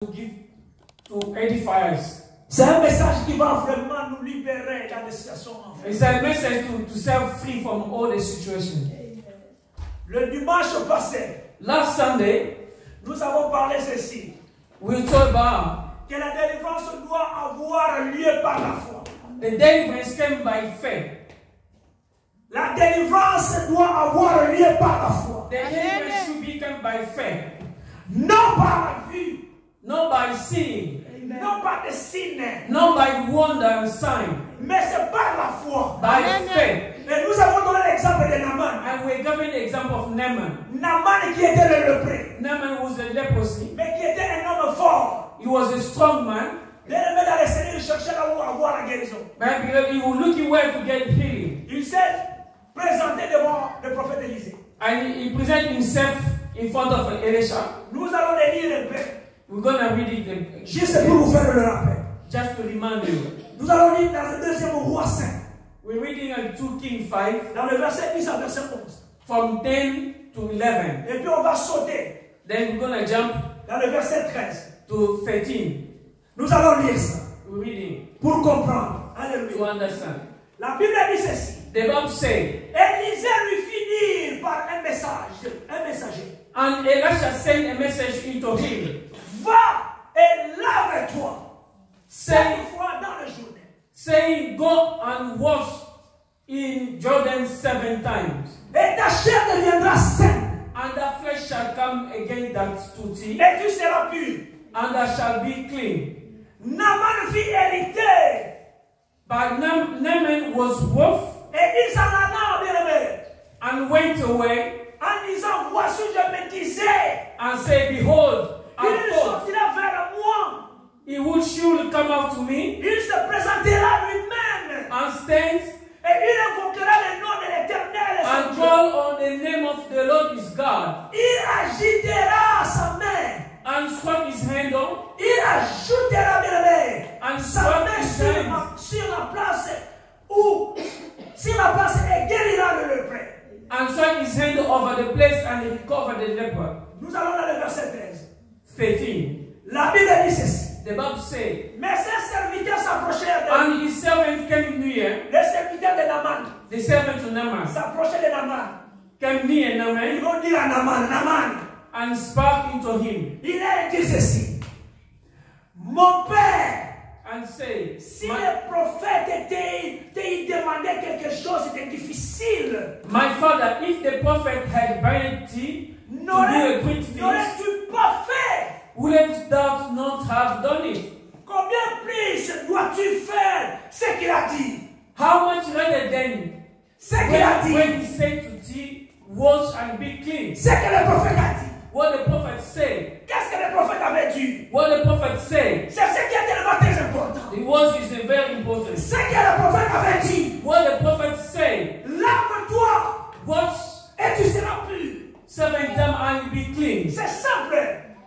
to give to edify us. C'est un message qui va vraiment nous libérer dans des situations en fait. It's a message to set free from all the situations. Le dimanche passé, Last Sunday, nous avons parlé ceci. we talked about Que la délivrance doit avoir lieu par la foi. the deliverance came by faith. La délivrance doit avoir lieu par la foi. The deliverance should become by faith, Non par la vue, not by seeing, non par des signes, not by wonder and sign, mais c'est par la foi. by faith. Et nous avons donné l'exemple de Naaman. And we're giving the example of Naaman. Naaman qui était le lépreux, Naaman was a leprosy. mais qui était un homme fort. He was a strong man. L'ennemi dans le Seigneur, il cherchait là où avoir la guérison. But because he was looking where to get healing. Il s'est présenté devant le prophète Élisée. And he presented himself in front of Elisha. Nous allons les lire un peu, We're going to read it juste pour vous faire le rappel. just to remind you. Nous allons lire dans le deuxième roi 5, We're reading in 2 Kings 5 dans le verset 10 à verset 11. from 10 to 11. Et puis on va sauter Then we're going to jump dans le verset 13. to 13. Nous allons lire ça We're reading pour comprendre. to Alléluia. understand. La Bible dit ceci. The Bible says, Élisée lui fit dire par un messager. and Elisha sent a message into him, Va et lave-toi saying, 7 fois dans le Jourdain. saying, go and wash in Jordan 7 times, Et ta chair deviendra saine. and thy flesh shall come again that to thee, Et tu seras pur. and thou shalt be clean. Naaman fit hériter. But Naaman was wroth Et il s'en alla, bien-aimé, and went away en disant, voici je me disais, and said, behold, I il thought sortira vers moi. he would surely come out to me Il se présentera lui-même. and stand Et il invoquera le nom de l'Éternel. and son Dieu. call on the name of the Lord his God, Il agitera sa main. and struck his hand on, Il ajoutera, bien-aimé, and sa struck main his hand, sur la place où, sur la place, et guérira le lépreux. and struck his hand over the place, and he covered the leper. Nous allons dans le verset 13. 13. La Bible dit ceci. The Bible says, Mais ses serviteurs s'approchèrent de and his servant came near, les serviteurs de Naaman the servant of Naaman s'approchaient de Naaman. came near Ils Naaman vont dire à Naaman, Naaman, and spoke into him, il a dit ceci. Mon père, and said, si le prophète te demandait quelque chose de difficile, my father, if the prophet had buried thee to do a great feast, n'aurais-tu pas fait? wouldn't thou not have done it? Combien plus dois-tu faire ce qu'il a dit? How much rather than Ce qu'il a dit. when he said to thee, wash and be clean? Ce que le prophète a dit. What the prophet said, Qu'est-ce que le prophète avait dit? what the prophet said, C'est ce qui est tellement très important. the words is very important. Ce que le prophète avait dit. What the prophet said, Lave-toi wash et tu seras pur. 7 times and be clean. C'est simple.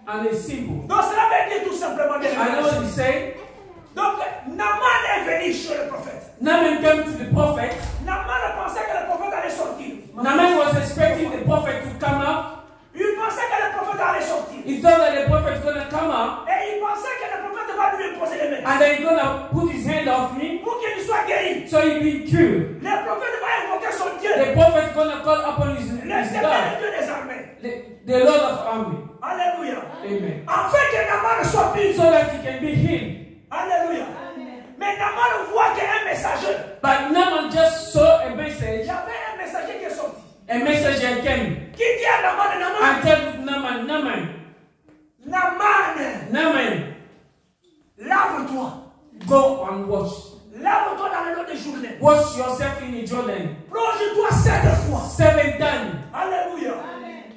And it's simple. Donc cela veut dire tout simplement de I know what he said. Donc Naaman est venu chez le prophète. Naaman came to the prophet. Naaman pensait que le prophète allait sortir. Naaman was expecting the prophet to come out. Il pensait que le prophète allait sortir. He thought that the prophet was going to come out. Et il pensait que le prophète va lui imposer les mains. And then he's going to put his hand off me. Pour qu'il soit guéri. So he'll be cured. Le prophète va invoquer son Dieu. The prophet is going to call upon his L'éternel God, Dieu des armées. the Lord of army. Alléluia. Amen. Afin que Naaman soit pur. So that he can be healed. Alléluia. Mais Naaman voit qu'il y a un messager. But Naaman just saw a Il message. y avait un messager qui est sorti. A messenger came Qui dit à Naaman, Naaman, and told Naaman, Naaman, lave-toi. go and wash. Lave-toi dans le nom de journée. Wash yourself in the Jordan. Plonge-toi 7 fois. 7 times. Alléluia.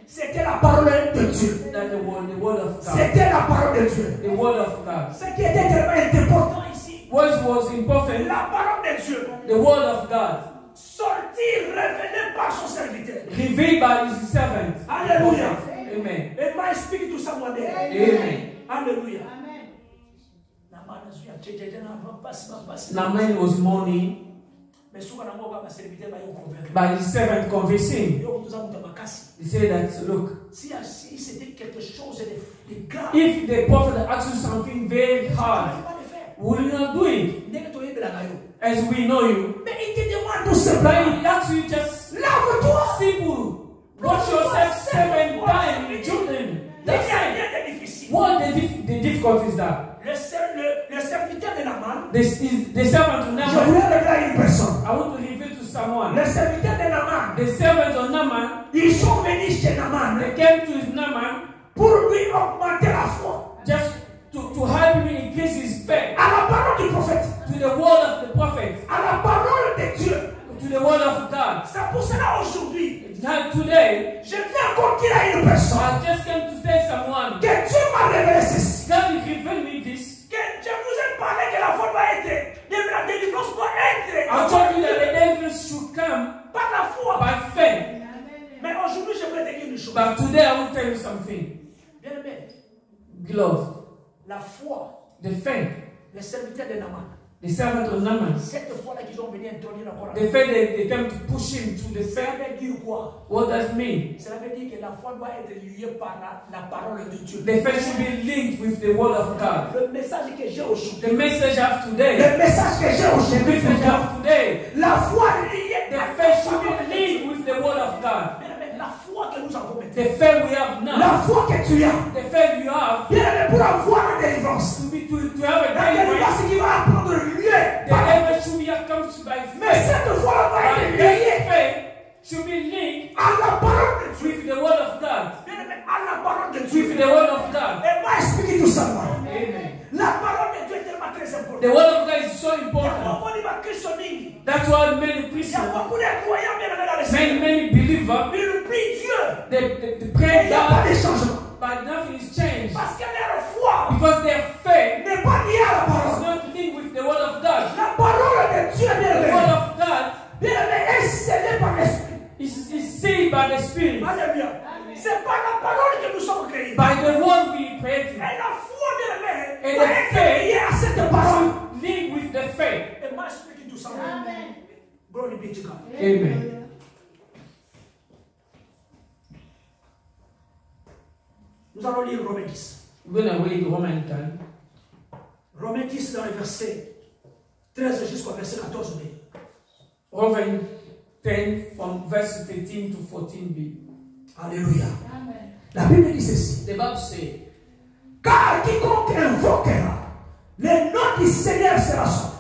C'était la parole de Dieu. That's the word of God. C'était la parole de Dieu. The word of God. Ce qui était tellement important ici. What was important? La parole de Dieu. The word of God. Sortir, révélé par son serviteur. Revealed by his servant. Alléluia. Amen. It might speak to someone there. Amen. Alléluia. Naaman was mourning. But his servant convincing. He said that, look, Si c'était quelque chose de grave, if the prophet asks you something very hard, will you not do it? As we know you. mais il te demande tout simplement, But he asks you just lave-toi. simple. Wash yourself 7 times in Jordan. Il n'y That's a it. rien de difficile. What the difficulty is that? Le serviteur de Naaman, The servant of je Naaman, voulais révéler une personne. I want to reveal to someone. Le serviteur de Naaman, The servant of Naaman, ils sont venus chez Naaman they came to Naaman pour lui augmenter la foi. just to help him increase his faith À la parole du prophète, to the word of the prophet, à la parole de Dieu. to the word of God. C'est pour cela aujourd'hui, Now today, je viens encore dire à une personne I just came to tell someone, que Dieu m'a révélé ceci. God revealed me this. Que je vous ai parlé que la foi doit être, la délivrance doit être I told you that the devil should come par la foi. by faith. Mais aujourd'hui, je voulais te dire une chose. But today I will tell you something. Bien aimé, Beloved, la foi, the faith, les serviteurs de Naaman, the servant of Naaman, cette foi-là qu'ils ont venu introduire encore. the faith that they came to push him to the Cela faith. veut dire quoi? What does it mean? Cela veut dire que la foi doit être liée par la parole de Dieu. The faith should be linked with the word of God. Le message que j'ai aujourd'hui, The message I have today, le message que j'ai the aujourd'hui, message I have today, la foi liée the à la faith should parole be de Dieu. linked with the word of God. Bien aimé, la foi que nous avons maintenant, The faith we have la now, foi que tu as, the faith you have, bien aimé, pour avoir la délivrance. to have a La délivrance deliverance, qui va prendre lieu the par la foi. deliverance should be comes by Mais faith. cette foi doit But être that liée faith should be linked à la parole de Dieu. with the word of God. Bien aimé, à la parole de With Dieu. the word of God. Et moi, expliquer tout ça, moi. Amen. La parole de Dieu est tellement très importante. The word of God is so Il y a important. beaucoup de Christians mingi. That's why many Il y a Christians, beaucoup de croyants bien aimés dans le Seigneur. many believers, Ils prient Dieu. they Et pray il n'y a pas God, de changement. but nothing is changed. Parce que leur foi Because their faith n'est pas liée à la is parole. not linked with the word of God. La parole de Dieu, bien The word aimé, of God bien aimé, est scellée par l'Esprit. is sealed by the Spirit. Alléluia. C'est par la parole que nous sommes créés. By the word we created. Et la foi, bien aimé, Et doit le être fait- liée à cette parole. Linked with the faith. Et moi, expliquer tout ça. Glory be to God. Amen. Nous allons lire Romains 10. We're going to read Romans 10. Romains 10 dans le verset 13 jusqu'au verset 14b. Romans 10 from verse 13 to 14b. Alléluia. La Bible dit ceci. The Bible says, Car quiconque invoquera le nom du Seigneur sera sauvé.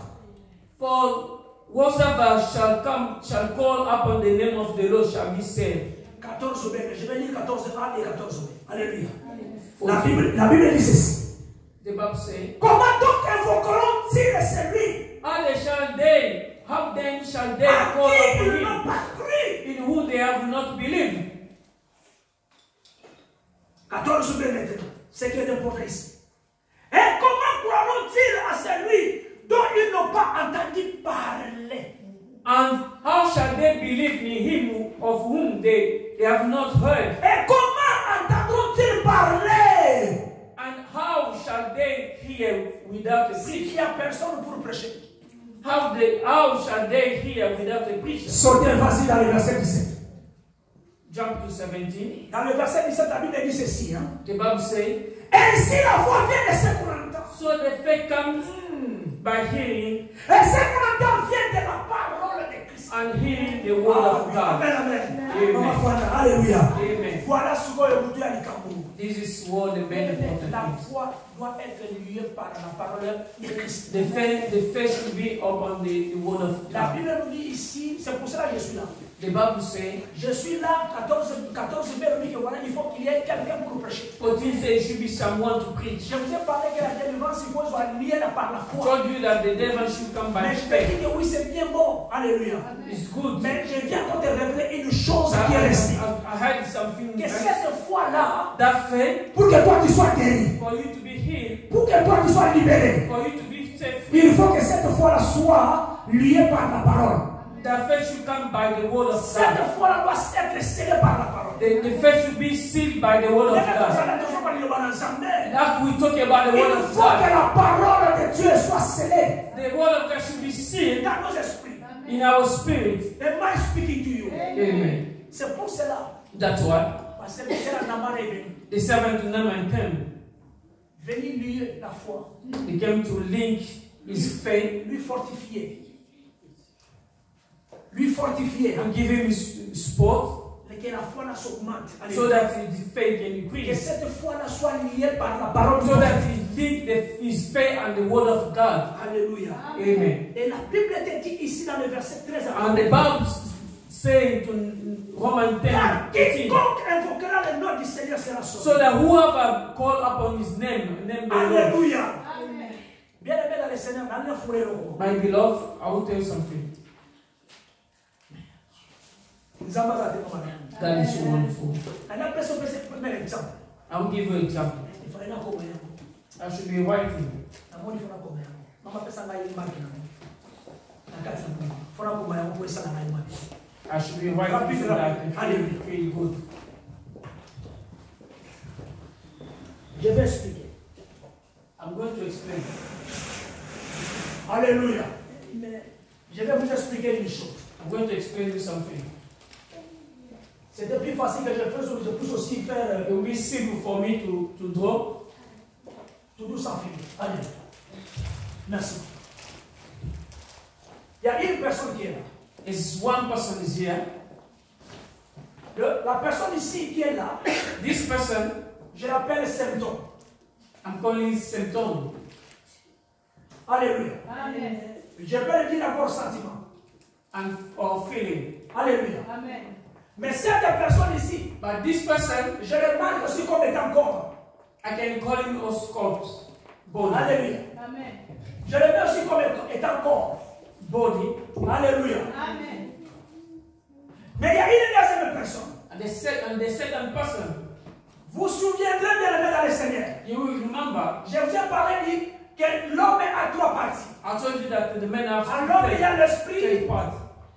for whatsoever shall call upon the name of the Lord shall be saved. 14b. Je vais lire 14a et 14b. Alléluia. La Bible dit ceci. The Bible says, Comment donc invoqueront-ils celui how then shall they à call qui upon ils n'ont him pas cru? in whom they have not believed? 14b maintenant. Ce qui est important ici. Et comment croiront-ils à celui dont ils n'ont pas entendu parler? And how shall they believe in him of whom they have not heard? Et comment entendront-ils parler? And how shall they hear without a S'il preacher? n'y a personne pour prêcher. How shall they hear without a preacher? Sautez, vas-y dans le verset 17. Jump to 17. Dans le verset 17, la Bible dit ceci. Hein? The Bible says, Ainsi la voix vient de ce qu'on entend. so the faith comes by hearing, Et ce qu'on entend vient de la parole de Christ. and hearing the word of God. Amen, amen. Amen. Mama Fwana, alléluia. Amen. Voilà ce qu'on est à Likambourg. This is what the main important La things. foi doit être liée par la parole de Christ. The faith should be upon the word of La God. Bible nous dit ici, c'est pour cela que je suis là. The Bible says, Je suis là, 14 mai, dit que voilà, il faut qu'il y ait quelqu'un pour prêcher. 14 says, it should be someone to preach. Je vous ai parlé que la délivrance, il faut soit liée par la I foi. told you that the devil should come by Mais je te faith. dis que oui, c'est bien bon. Alléluia. It's good. Mais je viens encore te révéler une chose I qui est restée. heard something Que else. cette foi-là, That faith, pour que toi tu sois guéri, for you to be healed, pour que toi tu sois libéré, for you to be set free, il faut que cette foi-là soit liée par la parole. that faith should come by the word of Cette God. foi-là doit être scellée par la parole. The faith should be sealed by the word of God. After we talk about the word Il of faut que God, la parole de Dieu soit scellée the word of God should be sealed dans nos esprits. in our spirit. Am I speaking to you? Amen. C'est pour cela. That's why Parce que le Seigneur Naaman est venu. the servant to Naaman came. Venir lier la foi. He came to link his faith, Lui fortifier. Lui fortifier. and give him his support, Que la foi s'augmente. so that his faith can Que increase. cette foi soit liée par la parole de So Dieu. that he link his faith and the word of God. Alléluia. Amen. Et la Bible te dit ici dans le verset 13 à And the Bible says in Romans 10, car 18, quiconque invoquera le nom du Seigneur sera sauvé. so that whoever call upon his name the Lord. Alléluia. Bien aimé dans le Seigneur, dans le fourré. My beloved, I will tell you something. That is wonderful. I will give you an example. I should be writing. I should be writing so that I can feel good. Je vais expliquer. I'm going to explain. Alléluia. Je vais vous expliquer une chose. I'm going to explain you something. C'était plus facile que je fasse, je puisse aussi faire. It will be simple for me to draw. Tout sans fil. Allez. Merci. Il y a une personne qui est là. Is one person is here. La personne ici qui est là, This person, je l'appelle symptôme. I'm calling symptom. Alléluia. Amen. Je peux le dire d'abord sentiment. And or feeling. Alléluia. Amen. Mais cette personne ici, But this person, je le marque aussi comme étant corps. I can call him as corpse. Body. Alléluia. Amen. Je le mets aussi comme étant corps. Body. Alléluia. Amen. Mais il y a une deuxième personne. And the second person, Vous vous souviendrez bien aimé dans le Seigneur. you will remember, Je vous ai parlé dit que l'homme a trois parties. I told you that the men have En l'homme, il y a three l'esprit, parts.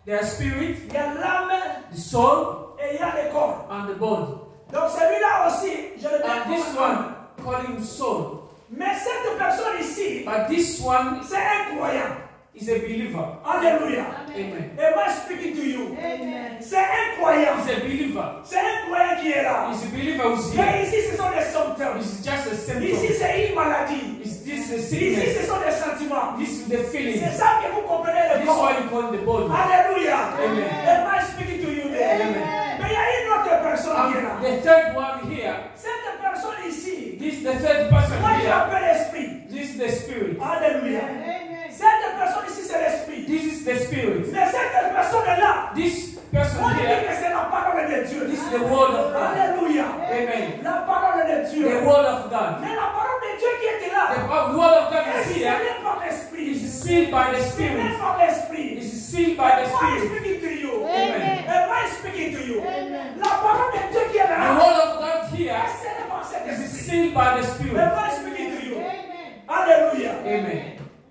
Their spirit, il y a l'âme the soul, et il y a le corps. and the body. Donc celui-là aussi, je le mets And this comme âme. one, call him soul. Mais cette personne ici, But this one c'est un croyant. is a believer. Alléluia. Amen. Am I speaking to you? Amen. C'est un croyant. He's a believer. C'est un croyant qui est là. He's a believer who's here. Mais ici, ce sont des symptômes. It's just a symptom. Ici, c'est une maladie. Is this a Ici, sickness? ce sont des sentiments. This is the feeling. C'est ça que vous comprenez le This is corps. why you call the body. Alléluia. Amen. Am I speaking to you there? Amen. Mais il y a une autre personne qui est là. The third one here, Cette personne ici, this the third person moi je here, l'appelle l'esprit. this is the spirit. Alléluia. Amen. Cette personne ici, c'est l'esprit. This is the spirit. Mais cette personne-là, This person moi je dis here, que c'est la parole de Dieu. this is the word of God. Alléluia. Amen. La parole de Dieu. The word of God. Mais la parole de Dieu qui était là, The word of God est is here. scellée par l'esprit. Is sealed by the Scellée spirit. par l'esprit. Is sealed by the Am I spirit. speaking to you? Amen. Am I speaking to you? Amen. La parole de Dieu qui est The là, word of God here est scellée par cet is esprit. sealed by the spirit. Am I speaking to you? Amen. Alléluia. Amen.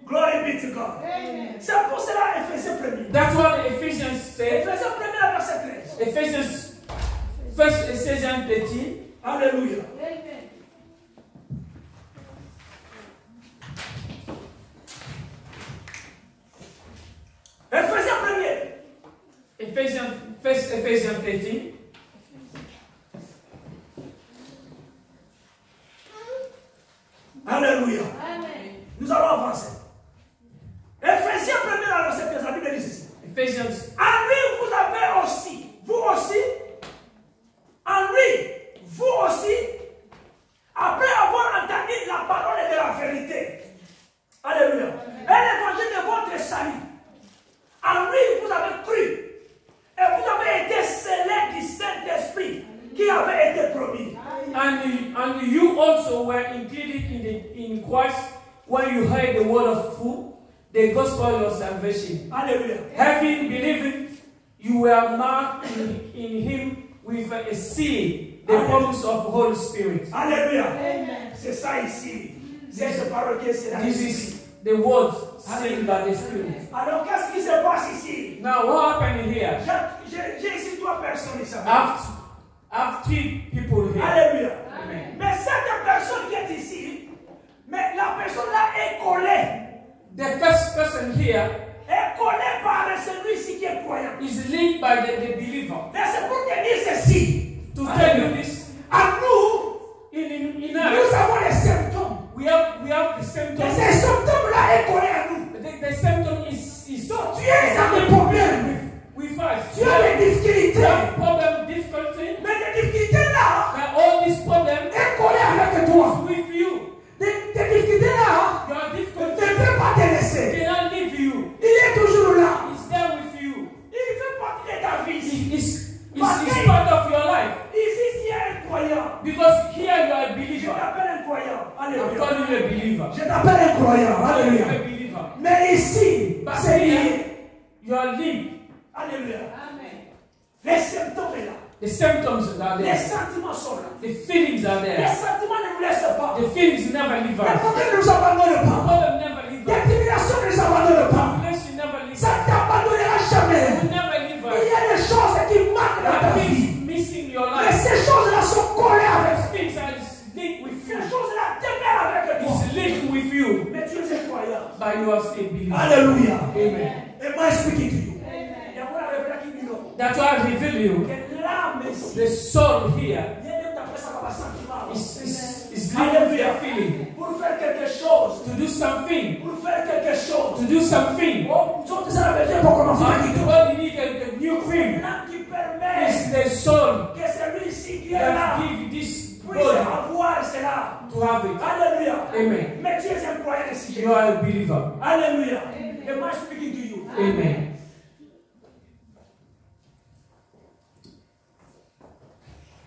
Glory be to God. Amen. C'est pour cela Éphésiens 1er. That's what Ephesians say. Éphésiens 1er, verset 13. Ephesians, first Ephesians 13. Alléluia. Amen. Éphésiens 1er. Ephesians, first Ephesians 13. Alléluia. Amen. Nous allons avancer. Éphésiens 1er, verset 13. La Bible dit ceci. Ephesians, En lui, vous avez aussi, vous aussi, en lui, vous aussi, après avoir entendu la parole de la vérité. Alléluia. Et l'évangile de votre salut. En lui, vous avez cru. Et vous avez été scellés du Saint-Esprit qui avait été promis. and you also were included in Christ when you heard the word of truth, the gospel of salvation. Alléluia. Having believed, you were marked in him with a seal, the promise of the Holy Spirit. Alléluia. Amen. C'est ça ici. C'est cette parole qui est scellée. This is the word sealed by the Spirit. Alors, qu'est-ce qui se passe ici? Now, what happened here? J'ai ici trois personnes ici. I have three people here. Alléluia. Amen. Mais cette personne qui est ici, mais la personne là est collée. The first person here Est collée par celui-ci qui est croyant. is linked by the believer. Mais c'est pour te dire ceci. To tell you this, À nous, in nous us, avons les symptômes. we have the Et symptoms. ces symptômes-là est collé à nous. The symptom is Donc tu es dans des problèmes. we fight. Tu as des difficultés. We have problem, difficulty, Mais les difficultés-là but all these problems est collé avec toi. is with you. Tes difficultés-là Your ne difficulty peut pas te laisser. cannot leave you. Il est toujours là. It's there with you. Il fait partie de ta vie. It's part of your life. Ici, si y a un croyant, Because here you are a je believer. t'appelle un croyant. I'm Alléluia. calling you a believer. Je t'appelle un croyant. I'm Alléluia. a believer. Mais ici, But c'est here, lié. you are linked. Alléluia. Les symptômes sont là. The symptoms are Les there. sentiments sont là. The feelings are Les there. sentiments ne nous laissent pas. The feelings never leave Les us. problèmes ne nous abandonnent The pas. problem never leave Les us. tribulations ne nous abandonnent pas. Tribulation never leave Ça us. ne t'abandonnera jamais. Will never leave Il y us. a des choses qui manquent dans ta That vie. means missing your Mais life. ces choses-là sont collées avec. Things are linked with Ces you. choses-là demeurent avec toi. It's linked with you. Mais tu es un croyant. But you are still a believer. Alléluia. Amen. Am I speaking to you? Il y a un révélation qui dit non. That's why I reveal you. Que l'âme ici, The soul here il y a même d'après ça va sentiment. is linked with your feeling. Pour faire quelque chose. To do something. Pour faire quelque chose. To do something. Oh, nous autres, ça veut dire pour commencer à The quitter. body needs a new thing. L'âme qui permet It's the soul que celui-ci qui est that là give this puisse body avoir cela. to have it. Alléluia. Amen. Mais tu es un croyant ici. You are a believer. Alléluia. Am I speaking to you? Amen.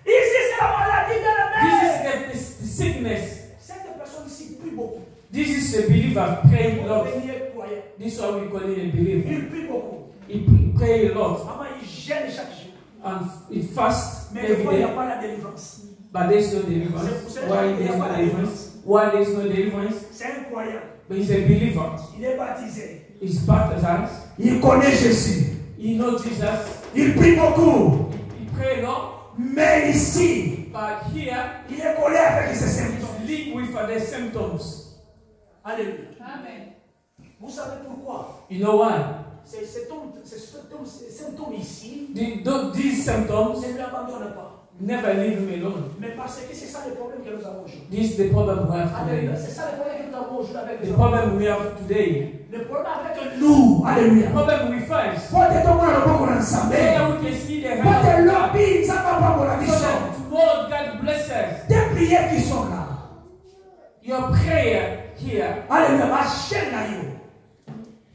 Ici, c'est la maladie de la This is the sickness. Cette personne ici prie beaucoup. This is a believer praying a lot. Il est croyant. This is why we call him a believer. Il prie beaucoup. He pray a lot Maman, il gêne chaque jour. and he fast Mais des every fois, il n'y a day. pas la délivrance. But there's no deliverance. Why there's no deliverance? Why there's no deliverance? C'est un croyant. But he's a believer. Il est baptisé. He's baptized. Il connaît Jésus. He knows Jesus. Il prie beaucoup. He pray a lot. Mais ici, But here, il est collé avec ses symptômes. linked with the symptoms. Alléluia. Vous savez pourquoi? You know why? Ces symptômes ici These symptoms ne l'abandonnent pas. never leave him alone. Mais parce que c'est ça le problème que nous avons aujourd'hui. This is the problem we have Alléluia. today. C'est ça le problème que nous avons aujourd'hui avec The les problem we have today. Le problème avec nous. Alléluia. The problem we face. Pote tomona loboko na Nzambe. There we can see the hand Pote of God. lobi Nzambe apambola So biso. that tomorrow God bless us. Des prières qui sont là. Your prayer here, Alléluia. Ma chaîne na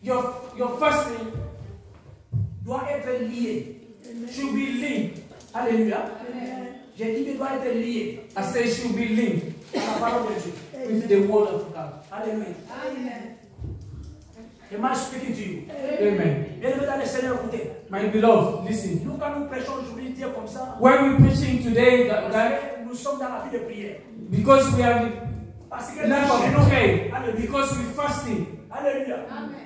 yo your fasting doit être liée. should be linked. Alléluia. J'ai dit qu'il doit être lié I say should be linked à la parole de Dieu. with the word of God. Alléluia. Am I speaking to you? Amen. Bien-aimés dans le Seigneur, écoutez. My beloved, listen. Nous, quand nous prêchons aujourd'hui, dire comme ça, When we're preaching today parce that que nous sommes dans la vie de prière. because we are Parce que the nous life of gênons. prayer, Alléluia. because we're fasting, Alléluia.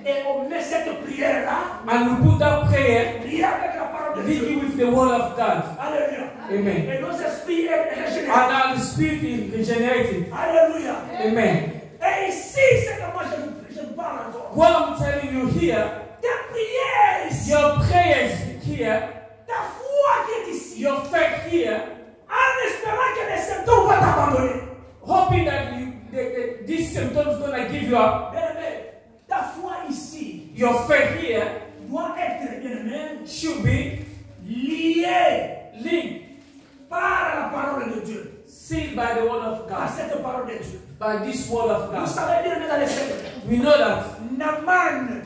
Et on met cette prière-là and we put that prayer liée avec la parole de Dieu. linked with the word of God. Alléluia. Amen. Et nos esprits sont régénérés. And our spirit is regenerated. Alléluia. Amen. Et ici, c'est que moi je vous parle encore. What I'm telling you here, Ta prière ici, your prayers here, ta foi qui est ici, your faith here, en espérant que les symptômes vont t'abandonner. hoping that these symptoms gonna give you up. Bien-aimé, ta foi ici Your faith here doit être, bien-aimé, should be liée linked, par la parole de Dieu. sealed by the word of Par God, cette parole de Dieu. by this word of Vous God. savez bien, dans les Seigneur, We know that Naaman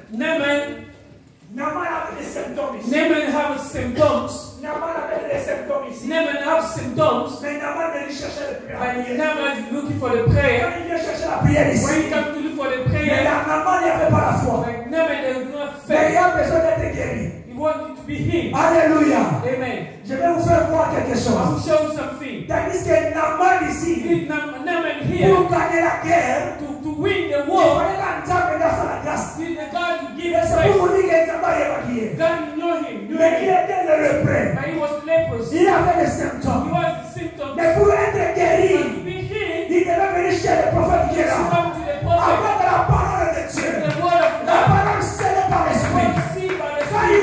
Naaman avait des symptômes ici. Naaman have symptoms. Naaman avait des symptômes ici. Naaman have symptoms. Mais Naaman venait chercher la But prière. Naaman is looking for the prayer. Quand il vient chercher la prière When ici, he come to look for the mais prayer, Naaman n'y avait pas la foi. like Naaman there is no Mais il faith. a besoin d'être guéri. He wanted to be healed. Alléluia. Amen. Je vais vous faire voir quelque I chose. will show you something. Tandis que Naaman ici, Need Naaman here pour gagner la guerre, to win the il war. fallait que Nzambe fasse la grâce. Need the God to give Et us c'est grace. pour vous dire que Nzambe avait évacué. God know him. Knew Mais il him. était le lepreux. But he was leprous. Il avait des He symptômes. was the symptoms. Mais pour être But guéri, to be healed, il devait venir chez le prophète qui est to là. come to the prophet. Avec la parole de Dieu. The word of La God. parole scellée par l'esprit. Was seen by the Quand il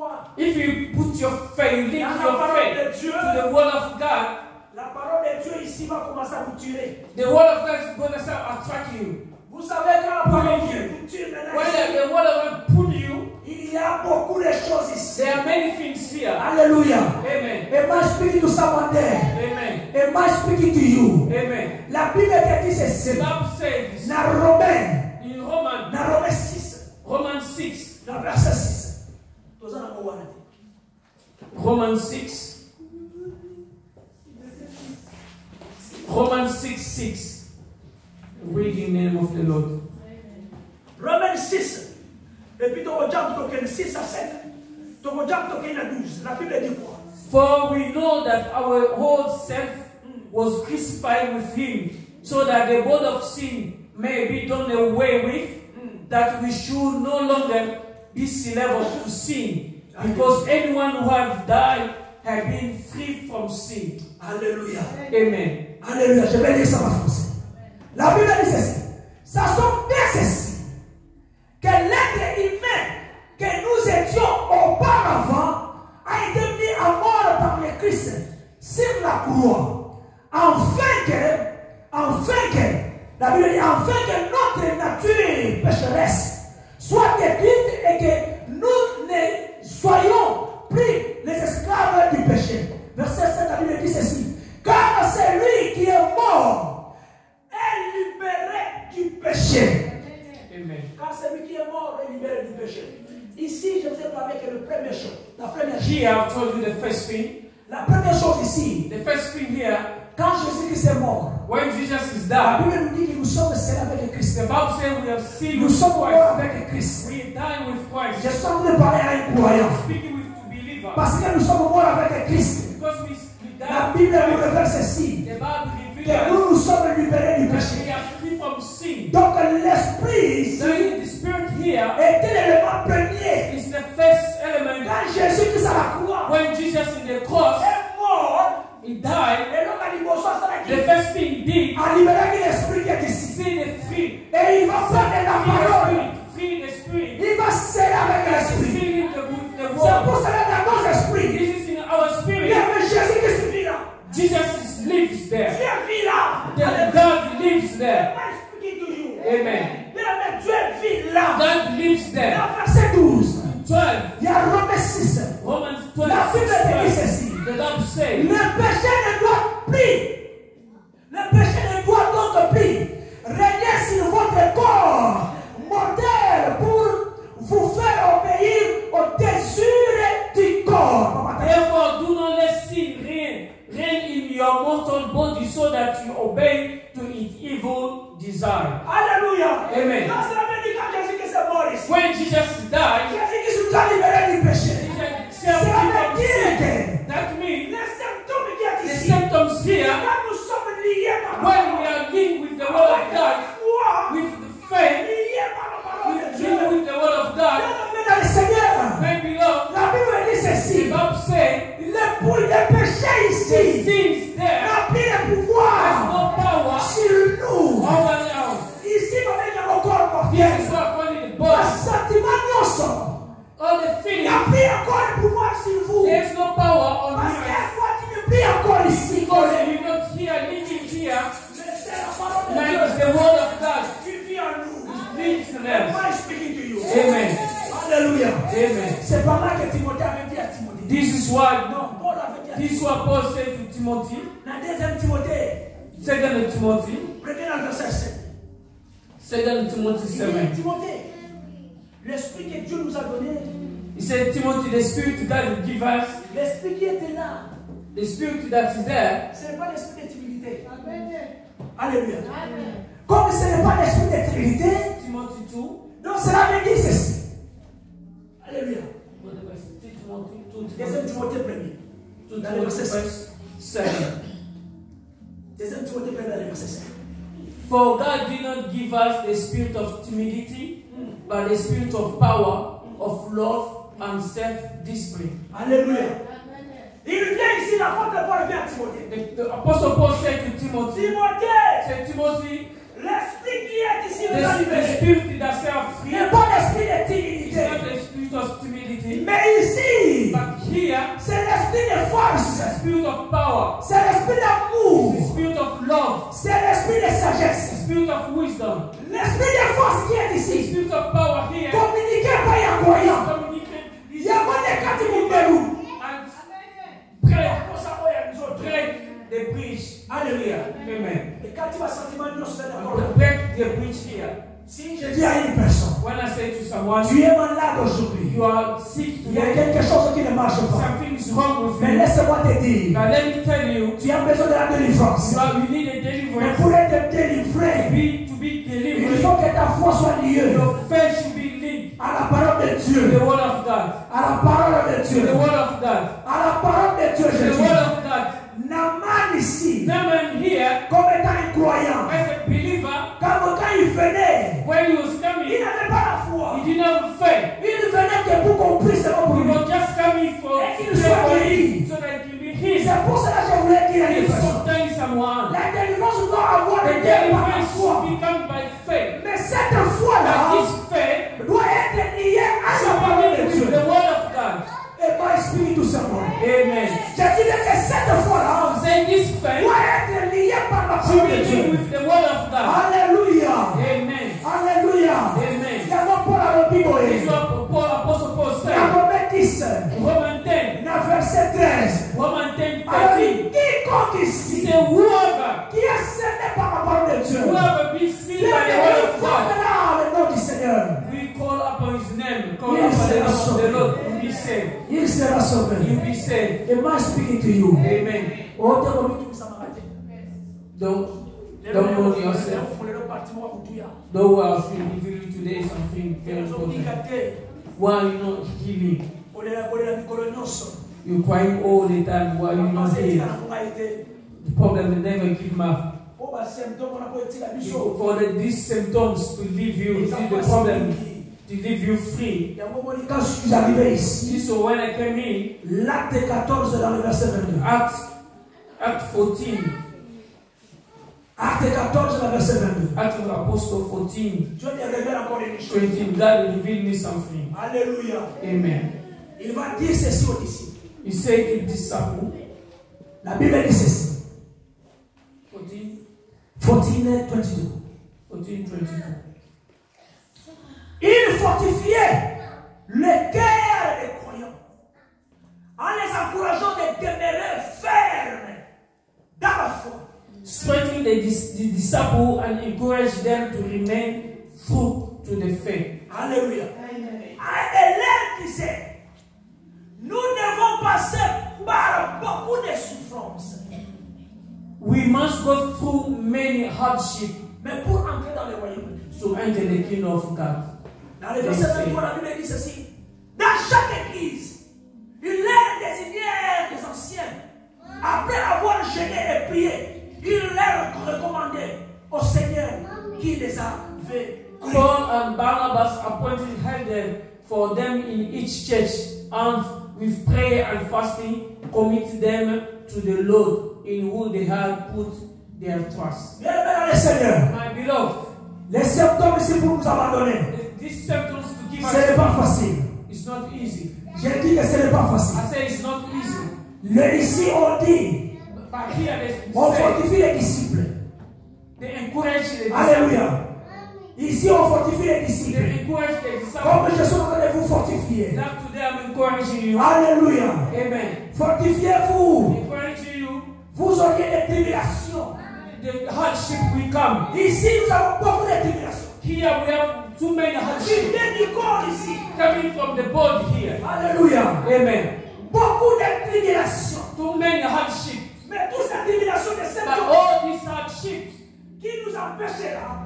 foi If you put your faith, you link dans la your parole faith de Dieu, to the word of God, la parole de Dieu ici va commencer à vous tuer. the word of God is going to start attracting you. Vous savez quand la parole de Dieu vous tue maintenant When ici, the word of God pull you, il y a beaucoup de choses ici. there are many things here. Alléluia. Amen. Am I speaking to someone there? Amen. Am I speaking to you? Amen. La Bible te dit The ceci. Bible says Dans Romains, in Romans, dans Romains 6, Romans 6, dans verset 6. Tous en avons one. Romans 6, Romans 6, 6. Read in the name of the Lord. Romains 6. Et puis, tu regardes 6 à 7. Tu regardes 12. La Bible dit quoi? For we know that our whole self was crucified with him, so that the body of sin may be done away with, that we should no longer be slaves to sin, because anyone who has died has been free from sin. Alléluia. Amen. Alléluia. Je vais lire ça en français. La Bible dit ceci. Ça sont bien ceci. Que l'être humain que nous étions auparavant a été mis à mort par le Christ sur la croix. Afin que, la Bible dit, afin que notre nature pécheresse soit détruite et que nous ne soyons plus les esclaves du péché. Verset 7, la Bible dit ceci. Car c'est lui qui est mort est libéré du péché. Amen. Car celui qui est mort est libéré du péché. Ici, je vous ai parlé que la première chose. Here I've told you the first thing. La première chose ici, The first thing here, quand Jésus-Christ est mort, when Jesus is la died, Bible nous dit que nous sommes scellés avec le Christ. the Bible says we have seen Nous with sommes morts Christ. avec le Christ. We died with Je Christ. suis en train de parler à un croyant. Speaking with to believers. Parce que nous sommes morts avec le Christ. Because we La died Bible with nous Christ. révèle ceci. The Bible Que reveals nous nous sommes libérés du that péché. we are free from sin. Donc l'esprit ici Then the spirit here était l'élément premier. is the first element. Quand Jésus-Christ à la croix When Jesus in the cross, est mort, he died. et donc à l'immotion, The first thing he did, a libéré l'esprit qui est ici. see the free. Et il va prendre la parole. Free the spirit. Il va sceller avec l'esprit. Seal it with the C'est word. pour cela dans nos esprits. This is in our Il y spirit. avait Jésus qui se vit là. Jesus lives there. Dieu vit là. The God lives there. I'm speaking to you. Amen. Mais Dieu vit là. God lives there. Dans verset 12, 12. il y a Romains 6. Romans 12. La Bible te dit ceci. The Bible says, Le péché ne doit plus. Le péché ne doit donc plus régner sur votre corps mortel pour vous faire obéir au désir du corps. therefore do not let sin reign in your mortal body so that you obey to its evil desire. Alléluia. Amen. Donc cela veut dire quand Jésus-Christ est mort ici. When Jesus died, Jésus-Christ nous a libérés du péché. Jesus Cela set free veut from dire sin. que That means les symptômes qui sont the ici, symptoms here, quand nous sommes liés par la when parole, we are linked with the word of God, foi, with the faith, liés par la parole de with Dieu, linked with the word of God, bien-aimés dans le Seigneur, when beloved, la Bible dit the ceci, Bible says, le péché the ici sins there n'a plus de has pouvoir no power sur nous. over now. Ici, avec le corps This mortel, is what calling the le body. sentiment non All the il n'y feelings, a plus encore de pouvoir sur vous. there's no power on Parce you. qu'une fois tu n'es plus encore ici, Because you're not here, living here, mais c'est la parole de like Dieu the word of God qui vit en nous. lives in Am us. I speaking to you? Amen. Alléluia. Amen. C'est pas là que Timothée avait dit à Timothée. This is what Non, Paul avait dit à this is what Paul said to Timothy. Dans 2 Timothée, 2 Timothy. prenez dans le verset 7. 2 Timothy Il 7. dit, Timothée, l'esprit que Dieu nous a donné, He said, Timothy, the spirit God will give us, l'esprit qui était là, the spirit that is there, ce n'est pas l'esprit de timidité. Alléluia. Comme ce n'est pas l'esprit de timidité, Timothy 2. donc cela veut dire ceci. Alléluia. Timothy 2. 2 Timothée 1er. 2 Dans le verset 7. 7. 2 Timothée 1er dans le verset 7. For God did not give us the spirit of timidity, but the spirit of power, of love, and self-discipline. Alléluia. Il vient ici, l'apôtre Paul vient à Timothée. The Apostle Paul said to Timothy, Timothée, Timothy, l'esprit qui est ici nous a the libérés. spirit that set free n'est pas l'esprit de is timidité. not the spirit of timidity. ability. Mais ici, But here, c'est l'esprit de the force. spirit of power, C'est l'esprit the d'amour. spirit of love, C'est l'esprit de the sagesse. spirit of wisdom, L'esprit de force qui est the ici. spirit of power here. Communiquez pas à croyant. Communicate Il this y a pas de quatre minutes. and pray, break the bridge. Hallelujah. Amen. Et quand tu vas sentir nous sommes d'accord. Break the bridge here. Si je dis à une personne, When I say to someone, tu es malade aujourd'hui. you are sick Il y a today, quelque chose qui ne marche pas. something is wrong with Mais you. laisse-moi te dire, But let me tell you, tu as besoin de la délivrance. you need a Mais deliverance pour être délivré, to be il delivered. faut que ta foi soit liée Your faith should be linked à la parole de to Dieu. the word of God. À la parole de To Dieu. the word of God. À la parole de Dieu, To je the dis. word of God. Naaman ici, Naaman here, comme étant un croyant, as a believer, quand il venait, when he was il coming, n'avait pas la foi. he didn't have faith. Il venait que pour qu'on puisse He pour lui. was just coming for Et qu'il pray soit for guéri. him so that he can be healed. C'est pour cela que je voulais dire à une He is personne. so telling someone. La délivrance doit avoir The des par la deliverance foi. should become by faith. Mais cette That foi-là this faith doit être liée à la should parole be de with Dieu. the word of God. Et par l'Esprit tout simplement. Amen. Je disais que cette foi-là Say this faith doit être liée par la should parole de be Dieu. with the word of God. Alléluia. Amen. Alléluia. Amen. Il y a mon Paul à This is l'Obiboé. what Apostle Paul Il y a said. Romains 10, Romans 10. verset 13. Romans 10, Alors, 13. quiconque He ici said, whoever qui est scellé par la parole de Dieu, be sealed by the word of God, le nom du Seigneur, we call upon his name, call Yes, upon the name yes, of the yes. Lord, you'll be saved. il sera sauvé. You'll be saved. Am I speaking to you? Amen. Oh, t'es connu tout ça, ma matin. Don't mourn yourself. Though I should reveal you today something very important. Why you not healing? You crying all the time. Why you not healing? The problem will never give up. For these symptoms to leave you, the problem to leave you free. Quand je suis arrivé ici, So when I came in, l'acte 14 dans le verset 22. Act 14, Acte 14 dans le verset 22. Act of Apostle 14, Dieu te révèle encore une chose. 20, God revealed me something. Alléluia. Amen. Il va dire ceci aux disciples. He said to the disciple, La Bible dit ceci. 14, 14:22. 22. Il fortifiait le cœur des croyants en les encourageant de demeurer fermes dans la foi. Strengthen the disciple and encourage them to remain true to the faith. Alléluia. Et l'air disait, nous devons passer par beaucoup de souffrances. We must go through many hardships Mais pour entrer dans le royaume de Dieu. to enter the kingdom of God. Dans le verset 23, la Bible dit ceci. Dans chaque église, il leur désignait des anciens. Après avoir jeûné et prié, il leur recommandait au Seigneur qui les avait cru. Paul and Barnabas appointed elders for them in each church, and with prayer and fasting, commit them to the Lord in whom they had put their trust. Bien-aimés dans le Seigneur, My beloved, les symptômes ici pour nous abandonner, these symptoms to give ce n'est us, pas facile. it's not easy. J'ai dit que ce n'est pas facile. I say it's not easy. Le ici on dit, But here on they say, fortifie les disciples. they encourage the disciples. Alléluia. Ici on fortifie les disciples. They encourage the disciples. Comme je suis en train de vous fortifier. That today I'm encouraging you. Alléluia. Amen. Fortifiez-vous. Encouraging you. Vous auriez des tribulations. The hardship will come. Ici nous avons beaucoup de tribulations. Here we have too many Qui hardships viennent du corps ici. coming from the body here. Alléluia. Amen. Beaucoup de tribulations. Too many hardships. Mais toutes ces tribulations de cette But all these hardships qui nous empêchent là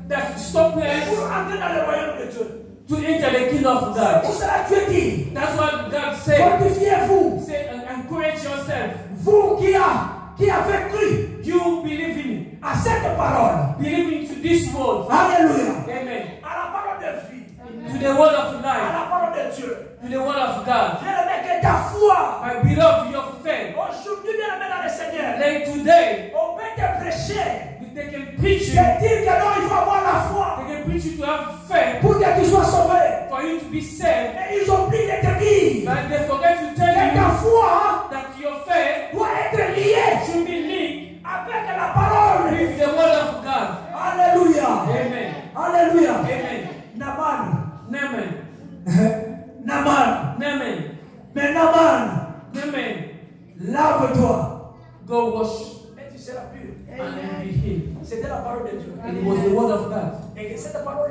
that stop pour us entrer dans le royaume de Dieu. to enter the kingdom of God. Pour cela Dieu dit, That's what God said. fortifiez-vous. Say, encourage yourself. Vous qui avez cru You believing, à cette parole. believing to this word. Alléluia. Amen. À la parole de vie. To the word of À life. la parole de Dieu. To the word of God. Bien-aimé, que ta foi. My beloved, your faith. Aujourd'hui, bien-aimé dans le Seigneur. Like today, On peut te prêcher. they can preach Et you. dire que non, il faut avoir la foi. They can preach you to have faith Pour que tu sois sauvé. for for you to be saved, Et ils ont oublié de te dire but they forget to tell que ta you foi that your faith doit être liée should be linked avec la parole. with the word of God. Alléluia. Amen. Alléluia. Amen. Naman. Naaman. Naman. Naaman. Mais Naman, Naaman. lave-toi. Go wash Et tu seras pur. and then be healed. C'était la parole de Dieu. It was the word of God. Et que cette parole